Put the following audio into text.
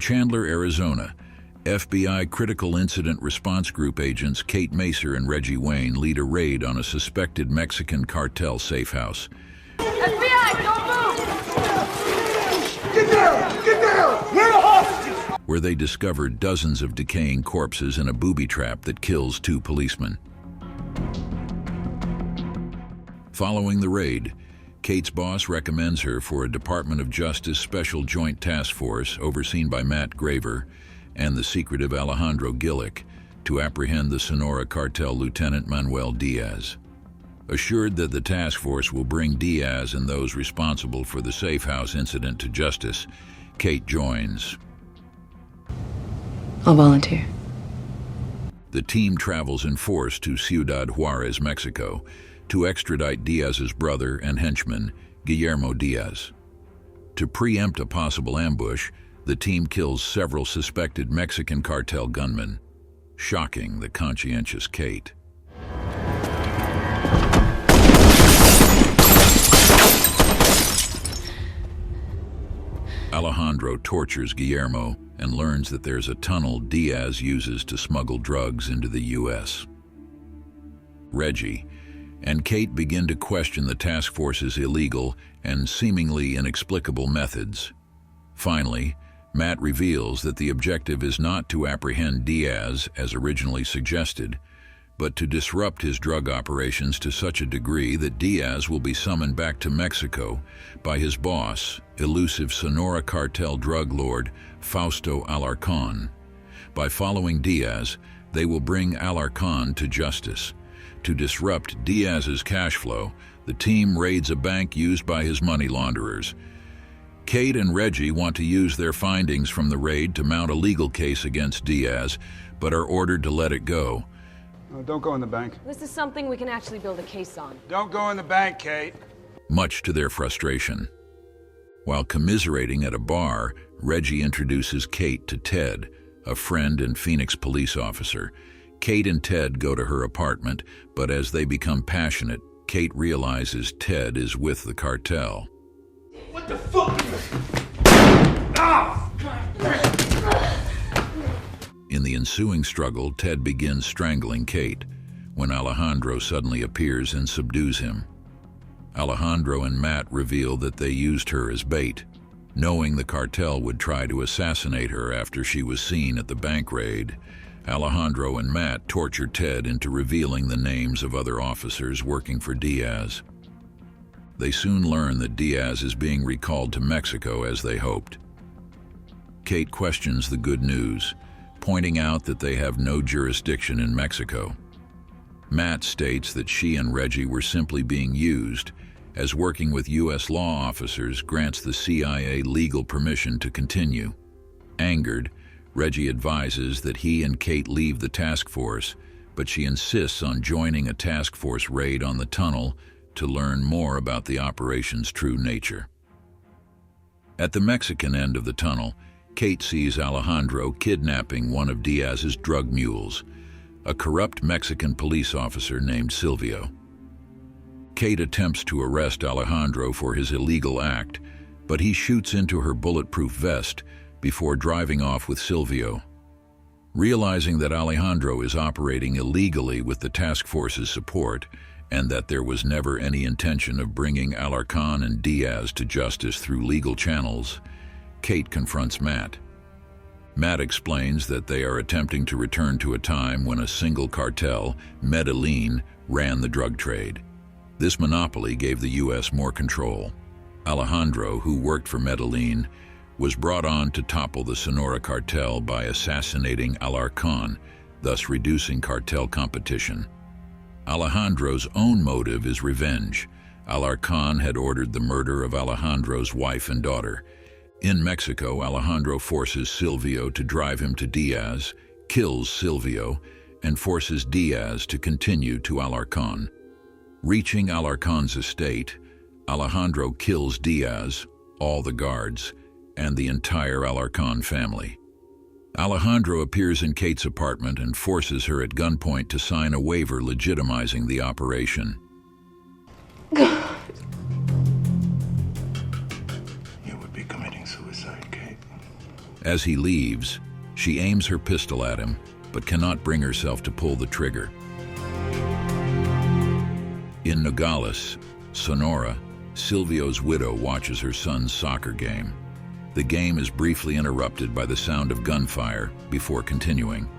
Chandler, Arizona, FBI Critical Incident Response Group agents Kate Macer and Reggie Wayne lead a raid on a suspected Mexican cartel safe house. FBI, don't move! Get down! Get down! We're the hostages! Where they discover dozens of decaying corpses in a booby trap that kills 2 policemen. Following the raid, Kate's boss recommends her for a Department of Justice Special Joint Task Force overseen by Matt Graver and the secretive Alejandro Gillick to apprehend the Sonora Cartel Lieutenant Manuel Diaz. Assured that the task force will bring Diaz and those responsible for the safe house incident to justice, Kate joins. I'll volunteer. The team travels in force to Ciudad Juarez, Mexico, to extradite Diaz's brother and henchman, Guillermo Diaz. To preempt a possible ambush, the team kills several suspected Mexican cartel gunmen, shocking the conscientious Kate. Alejandro tortures Guillermo and learns that there's a tunnel Diaz uses to smuggle drugs into the U.S. Reggie and Kate begin to question the task force's illegal and seemingly inexplicable methods. Finally, Matt reveals that the objective is not to apprehend Diaz as originally suggested, but to disrupt his drug operations to such a degree that Diaz will be summoned back to Mexico by his boss, elusive Sonora cartel drug lord Fausto Alarcón. By following Diaz, they will bring Alarcón to justice. To disrupt Diaz's cash flow, the team raids a bank used by his money launderers. Kate and Reggie want to use their findings from the raid to mount a legal case against Diaz, but are ordered to let it go. No, don't go in the bank. This is something we can actually build a case on. Don't go in the bank, Kate. Much to their frustration. While commiserating at a bar, Reggie introduces Kate to Ted, a friend and Phoenix police officer. Kate and Ted go to her apartment, but as they become passionate, Kate realizes Ted is with the cartel. What the fuck? Ah! In the ensuing struggle, Ted begins strangling Kate when Alejandro suddenly appears and subdues him. Alejandro and Matt reveal that they used her as bait, knowing the cartel would try to assassinate her after she was seen at the bank raid. Alejandro and Matt torture Ted into revealing the names of other officers working for Diaz. They soon learn that Diaz is being recalled to Mexico as they hoped. Kate questions the good news, pointing out that they have no jurisdiction in Mexico. Matt states that she and Reggie were simply being used, as working with U.S. law officers grants the CIA legal permission to continue. Angered, Reggie advises that he and Kate leave the task force, but she insists on joining a task force raid on the tunnel to learn more about the operation's true nature. At the Mexican end of the tunnel, Kate sees Alejandro kidnapping one of Diaz's drug mules, a corrupt Mexican police officer named Silvio. Kate attempts to arrest Alejandro for his illegal act, but he shoots into her bulletproof vest before driving off with Silvio. Realizing that Alejandro is operating illegally with the task force's support, and that there was never any intention of bringing Alarcón and Diaz to justice through legal channels, Kate confronts Matt. Matt explains that they are attempting to return to a time when a single cartel, Medellin, ran the drug trade. This monopoly gave the U.S. more control. Alejandro, who worked for Medellin, was brought on to topple the Sonora cartel by assassinating Alarcón, thus reducing cartel competition. Alejandro's own motive is revenge. Alarcón had ordered the murder of Alejandro's wife and daughter. In Mexico, Alejandro forces Silvio to drive him to Diaz, kills Silvio, and forces Diaz to continue to Alarcón. Reaching Alarcón's estate, Alejandro kills Diaz, all the guards, and the entire Alarcón family. Alejandro appears in Kate's apartment and forces her at gunpoint to sign a waiver legitimizing the operation. God. You would be committing suicide, Kate. As he leaves, she aims her pistol at him, but cannot bring herself to pull the trigger. In Nogales, Sonora, Silvio's widow watches her son's soccer game. The game is briefly interrupted by the sound of gunfire before continuing.